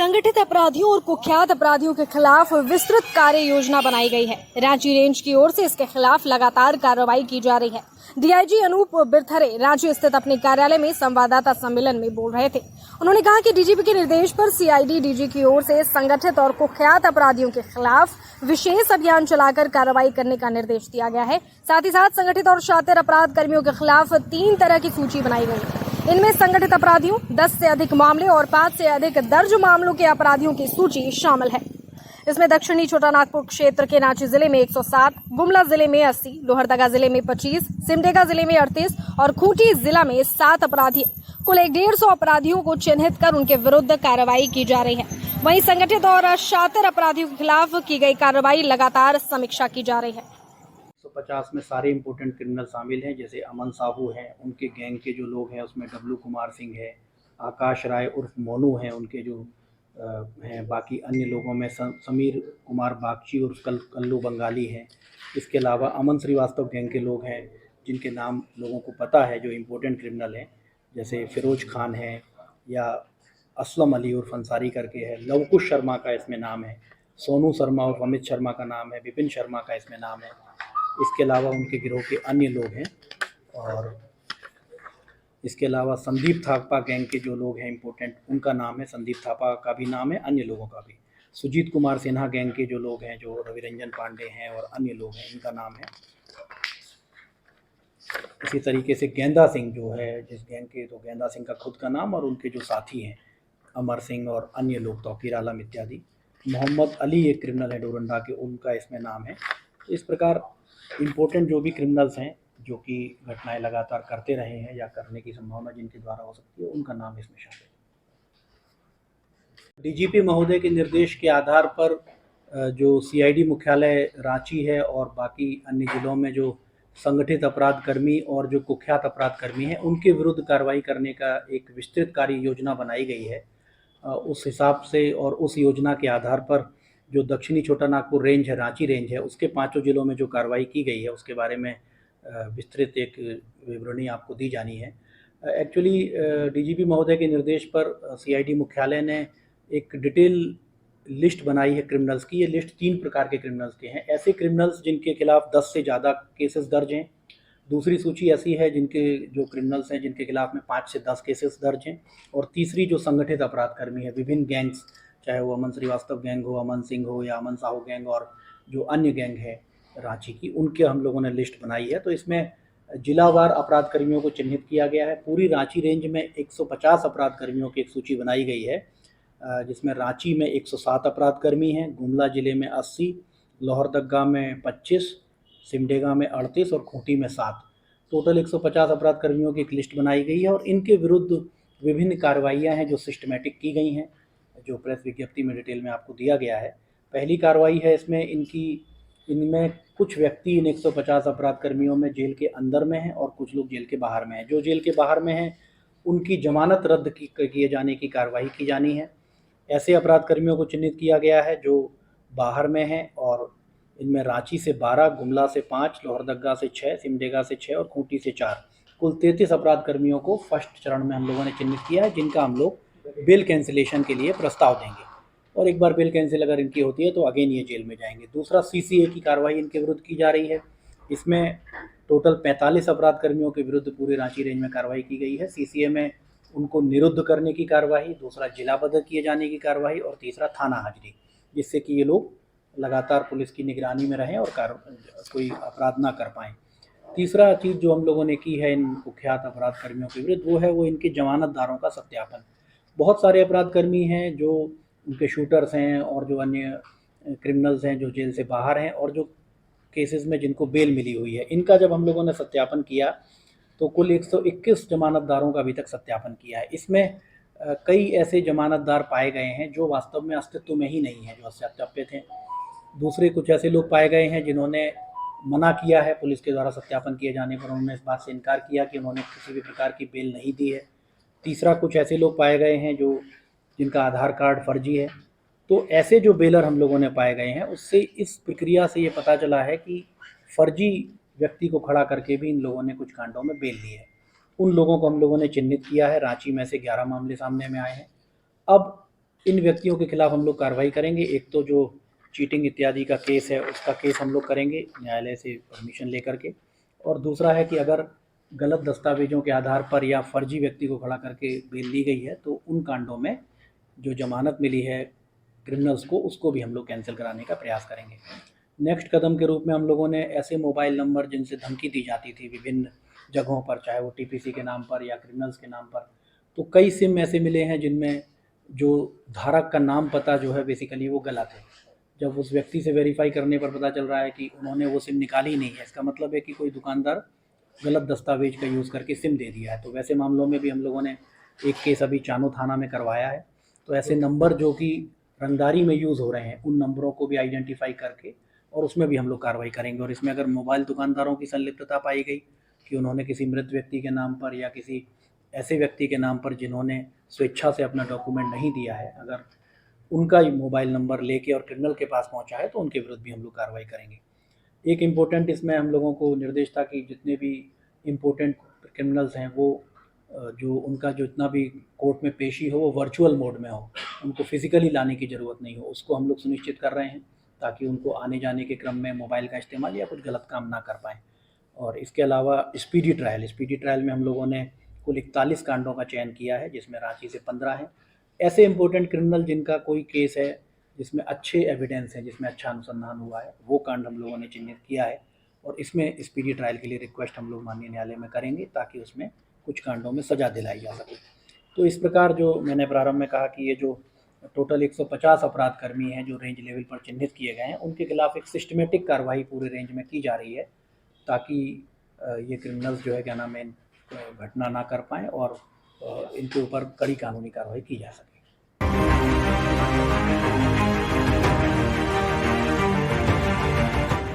संगठित अपराधियों और कुख्यात अपराधियों के खिलाफ विस्तृत कार्य योजना बनाई गई है। रांची रेंज की ओर से इसके खिलाफ लगातार कार्रवाई की जा रही है। डीआईजी अनूप बिरथरे रांची स्थित अपने कार्यालय में संवाददाता सम्मेलन में बोल रहे थे। उन्होंने कहा कि डीजीपी के निर्देश पर सीआईडी डीजी की ओर से संगठित और कुख्यात अपराधियों के खिलाफ विशेष अभियान चलाकर कार्रवाई करने का निर्देश दिया गया है। साथ ही साथ संगठित और शातिर अपराध कर्मियों के खिलाफ 3 तरह की सूची बनाई गई है। इनमें संगठित अपराधियों, 10 से अधिक मामले और 5 से अधिक दर्ज मामलों के अपराधियों की सूची शामिल है। इसमें दक्षिणी छोटानागपुर क्षेत्र के रांची जिले में 107, गुमला जिले में 80, लोहरदगा जिले में 25, सिमडेगा जिले में 38 और खूंटी जिला में 7 अपराधी, कुल 150 अपराधियों को चिन्हित कर उनके विरुद्ध कार्रवाई की जा रही है। वहीं संगठित और शातिर अपराधियों के खिलाफ की गई कार्रवाई लगातार समीक्षा की जा रही है। 150 में सारे इम्पोर्टेंट क्रिमिनल शामिल हैं, जैसे अमन साहू हैं, उनके गैंग के जो लोग हैं उसमें डब्लू कुमार सिंह है, आकाश राय उर्फ मोनू हैं, उनके जो हैं। बाकी अन्य लोगों में समीर कुमार बागची उर्फ कल्लू बंगाली हैं। इसके अलावा अमन श्रीवास्तव गैंग के लोग हैं जिनके नाम लोगों को पता है, जो इम्पोर्टेंट क्रिमिनल हैं, जैसे फिरोज खान है या असलम अली उर्फ अंसारी करके है। लवकुश शर्मा का इसमें नाम है, सोनू शर्मा उर्फ अमित शर्मा का नाम है, विपिन शर्मा का इसमें नाम है। इसके अलावा उनके गिरोह के अन्य लोग हैं और इसके अलावा संदीप थापा गैंग के जो लोग हैं इम्पोर्टेंट, उनका नाम है, संदीप थापा का भी नाम है, अन्य लोगों का भी। सुजीत कुमार सिन्हा गैंग के जो लोग हैं, जो रविरंजन पांडे हैं और अन्य लोग हैं, इनका नाम है। इसी तरीके से गेंदा सिंह जो है जिस गैंग के, तो गेंदा सिंह का खुद का नाम और उनके जो साथी हैं अमर सिंह और अन्य लोग, तौकीर आलम इत्यादि। मोहम्मद अली एक क्रिमिनल है डोरंडा के, उनका इसमें नाम है। इस प्रकार इम्पोर्टेंट जो भी क्रिमिनल्स हैं जो कि घटनाएं लगातार करते रहे हैं या करने की संभावना जिनके द्वारा हो सकती है, उनका नाम इसमें शामिल है। डीजीपी महोदय के निर्देश के आधार पर जो सीआईडी मुख्यालय रांची है और बाकी अन्य जिलों में जो संगठित अपराध कर्मी और जो कुख्यात अपराध कर्मी हैं, उनके विरुद्ध कार्रवाई करने का एक विस्तृत कार्य योजना बनाई गई है। उस हिसाब से और उस योजना के आधार पर जो दक्षिणी छोटानागपुर रेंज है, रांची रेंज है, उसके 5 जिलों में जो कार्रवाई की गई है उसके बारे में विस्तृत एक विवरणी आपको दी जानी है। एक्चुअली डीजीपी महोदय के निर्देश पर सीआईडी मुख्यालय ने एक डिटेल लिस्ट बनाई है क्रिमिनल्स की। ये लिस्ट 3 प्रकार के क्रिमिनल्स के हैं। ऐसे क्रिमिनल्स जिनके खिलाफ 10 से ज़्यादा केसेस दर्ज हैं। दूसरी सूची ऐसी है जिनके जो क्रिमिनल्स हैं जिनके खिलाफ में 5 से 10 केसेस दर्ज हैं। और तीसरी जो संगठित अपराध कर्मी है, विभिन्न गैंग्स, चाहे वो अमन श्रीवास्तव गैंग हो, अमन सिंह हो या अमन साहू गैंग और जो अन्य गैंग है रांची की, उनके हम लोगों ने लिस्ट बनाई है। तो इसमें जिलावार अपराध कर्मियों को चिन्हित किया गया है। पूरी रांची रेंज में 150 अपराध कर्मियों की एक सूची बनाई गई है, जिसमें रांची में 107 अपराध कर्मी हैं, गुमला जिले में 80, लोहरदगा में 25, सिमडेगा में 38 और खूंटी में 7। टोटल 150 अपराध कर्मियों की एक लिस्ट बनाई गई है और इनके विरुद्ध विभिन्न कार्रवाइयाँ हैं जो सिस्टमेटिक की गई हैं, जो प्रेस विज्ञप्ति में डिटेल में आपको दिया गया है। पहली कार्रवाई है इसमें इनमें कुछ व्यक्ति इन 150 अपराध कर्मियों में जेल के अंदर में हैं और कुछ लोग जेल के बाहर में हैं। जो जेल के बाहर में हैं उनकी जमानत रद्द किए जाने की कार्रवाई की जानी है। ऐसे अपराध कर्मियों को चिन्हित किया गया है जो बाहर में हैं और इनमें रांची से 12, गुमला से 5, लोहरदगा से 6, सिमडेगा से 6 और खूंटी से 4, कुल 33 अपराध कर्मियों को फर्स्ट चरण में हम लोगों ने चिन्हित किया है, जिनका हम लोग बेल कैंसिलेशन के लिए प्रस्ताव देंगे। और एक बार बेल कैंसिल अगर इनकी होती है तो अगेन ये जेल में जाएंगे। दूसरा सीसीए की कार्रवाई इनके विरुद्ध की जा रही है। इसमें टोटल 45 अपराध कर्मियों के विरुद्ध पूरे रांची रेंज में कार्रवाई की गई है। सीसीए में उनको निरुद्ध करने की कार्रवाई, दूसरा जिलाबद्ध किए जाने की कार्रवाई और तीसरा थाना हाजिरी, जिससे कि ये लोग लगातार पुलिस की निगरानी में रहें और कोई अपराध ना कर पाएँ। तीसरा चीज़ जो हम लोगों ने की है इन कुख्यात अपराध कर्मियों के विरुद्ध, वो है इनके जमानतदारों का सत्यापन। बहुत सारे अपराध कर्मी हैं जो उनके शूटर्स हैं और जो अन्य क्रिमिनल्स हैं जो जेल से बाहर हैं और जो केसेस में जिनको बेल मिली हुई है, इनका जब हम लोगों ने सत्यापन किया तो कुल 121 जमानतदारों का अभी तक सत्यापन किया है। इसमें कई ऐसे जमानतदार पाए गए हैं जो वास्तव में अस्तित्व में ही नहीं है, जो सत्यापित हैं। दूसरे कुछ ऐसे लोग पाए गए हैं जिन्होंने मना किया है पुलिस के द्वारा सत्यापन किए जाने पर, उन्होंने इस बात से इनकार किया कि उन्होंने किसी भी प्रकार की बेल नहीं दी है। तीसरा कुछ ऐसे लोग पाए गए हैं जिनका आधार कार्ड फर्जी है। तो ऐसे जो बेलर हम लोगों ने पाए गए हैं, उससे इस प्रक्रिया से ये पता चला है कि फर्जी व्यक्ति को खड़ा करके भी इन लोगों ने कुछ कांडों में बेल ली है। उन लोगों को हम लोगों ने चिन्हित किया है। रांची में से 11 मामले सामने में आए हैं। अब इन व्यक्तियों के खिलाफ हम लोग कार्रवाई करेंगे। एक तो जो चीटिंग इत्यादि का केस है उसका केस हम लोग करेंगे न्यायालय से परमिशन लेकर के, और दूसरा है कि अगर गलत दस्तावेजों के आधार पर या फर्जी व्यक्ति को खड़ा करके बेल दी गई है तो उन कांडों में जो जमानत मिली है क्रिमिनल्स को उसको भी हम लोग कैंसिल कराने का प्रयास करेंगे। नेक्स्ट कदम के रूप में हम लोगों ने ऐसे मोबाइल नंबर जिनसे धमकी दी जाती थी विभिन्न जगहों पर, चाहे वो टीपीसी के नाम पर या क्रिमिनल्स के नाम पर, तो कई सिम ऐसे मिले हैं जिनमें जो धारक का नाम पता जो है बेसिकली वो गलत है। जब उस व्यक्ति से वेरीफाई करने पर पता चल रहा है कि उन्होंने वो सिम निकाली नहीं है, इसका मतलब है कि कोई दुकानदार गलत दस्तावेज का यूज़ करके सिम दे दिया है। तो वैसे मामलों में भी हम लोगों ने एक केस अभी चानो थाना में करवाया है। तो ऐसे नंबर जो कि रंगदारी में यूज़ हो रहे हैं उन नंबरों को भी आइडेंटिफाई करके और उसमें भी हम लोग कार्रवाई करेंगे। और इसमें अगर मोबाइल दुकानदारों की संलिप्तता पाई गई कि उन्होंने किसी मृत व्यक्ति के नाम पर या किसी ऐसे व्यक्ति के नाम पर जिन्होंने स्वेच्छा से अपना डॉक्यूमेंट नहीं दिया है, अगर उनका मोबाइल नंबर लेके और क्रिमिनल के पास पहुंचा है तो उनके विरुद्ध भी हम लोग कार्रवाई करेंगे। एक इम्पोर्टेंट इसमें हम लोगों को निर्देश था कि जितने भी इम्पोर्टेंट क्रिमिनल्स हैं वो जो उनका जो इतना भी कोर्ट में पेशी हो वो वर्चुअल मोड में हो, उनको फिज़िकली लाने की ज़रूरत नहीं हो, उसको हम लोग सुनिश्चित कर रहे हैं ताकि उनको आने जाने के क्रम में मोबाइल का इस्तेमाल या कुछ गलत काम ना कर पाएँ। और इसके अलावा स्पीडी ट्रायल में हम लोगों ने कुल 41 कांडों का चयन किया है, जिसमें रांची से 15 हैं। ऐसे इम्पोर्टेंट क्रिमिनल जिनका कोई केस है जिसमें अच्छे एविडेंस हैं, जिसमें अच्छा अनुसंधान हुआ है, वो कांड हम लोगों ने चिन्हित किया है और इसमें स्पीडी ट्रायल के लिए रिक्वेस्ट हम लोग माननीय न्यायालय में करेंगे ताकि उसमें कुछ कांडों में सज़ा दिलाई जा सके। तो इस प्रकार जो मैंने प्रारंभ में कहा कि ये जो टोटल 150 अपराध कर्मी हैं जो रेंज लेवल पर चिन्हित किए गए हैं, उनके खिलाफ एक सिस्टमेटिक कार्रवाई पूरे रेंज में की जा रही है ताकि ये क्रिमिनल्स जो है क्या नाम है घटना ना कर पाएँ और इनके ऊपर कड़ी कानूनी कार्रवाई की जा सके।